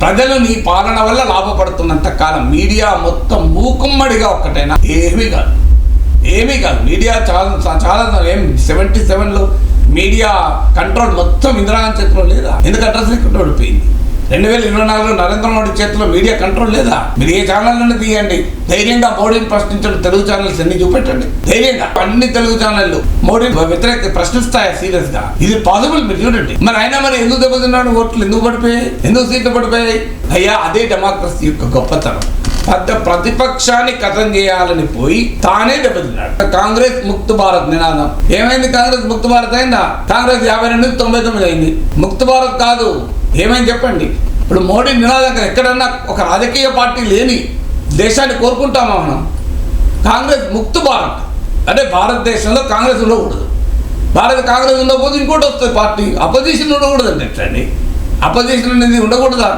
ప్రజలు నీ పాలన వల్ల లాభపడుతున్నంత కాలం మీడియా మొత్తం మూకుమ్మడిగా ఒక్కటైనా ఏమీ కాదు. మీడియా చాలా ఏం 77లో మీడియా కంట్రోల్ మొత్తం ఇందిరాగాంధీ చేతిలో లేదా? ఎందుకు అడ్రస్ లేకుండా ఓడిపోయింది? 2024లో నరేంద్ర మోడీ చేతిలో మీడియా కంట్రోల్ లేదా? మీరు ఏ ఛానల్లోనే తీయండి, ధైర్యంగా మోడీని ప్రశ్నించడం తెలుగు ఛానల్స్ అన్ని చూపెట్టండి. ధైర్యంగా అన్ని తెలుగు ఛానళ్ళు మోడీ వ్యతిరేక ప్రశ్నిస్తాయి సీరియస్ గా. ఇది పాసిబుల్, మీరు చూడండి. మరి అయినా మరి ఎందుకు దెబ్బతిన్నాడు? ఓట్లు ఎందుకు పడిపోయాయి? ఎందుకు సీట్లు పడిపోయాయి? అయ్యా, అదే డెమోక్రసీ యొక్క గొప్పతనం. పెద్ద ప్రతిపక్షాన్ని కథం చేయాలని పోయి తానే దెబ్బతిన్నాడు. కాంగ్రెస్ ముక్త భారత్ నినాదం ఏమైంది? కాంగ్రెస్ ముక్త భారత్ అయిందా? కాంగ్రెస్ 52-99 అయింది. ముక్త భారత్ కాదు. ఏమైంది చెప్పండి? ఇప్పుడు మోడీ నినాదం ఎక్కడన్నా ఒక రాజకీయ పార్టీ లేని దేశాన్ని కోరుకుంటామా మనం? కాంగ్రెస్ ముక్త భారత్ అంటే భారతదేశంలో కాంగ్రెస్ ఉండకూడదు. కాంగ్రెస్ ఉండకపోతే ఇంకోటి వస్తుంది పార్టీ, అపోజిషన్ ఉండకూడదు అంటే ఎట్లండి? అపోజిషన్ అనేది ఉండకూడదా?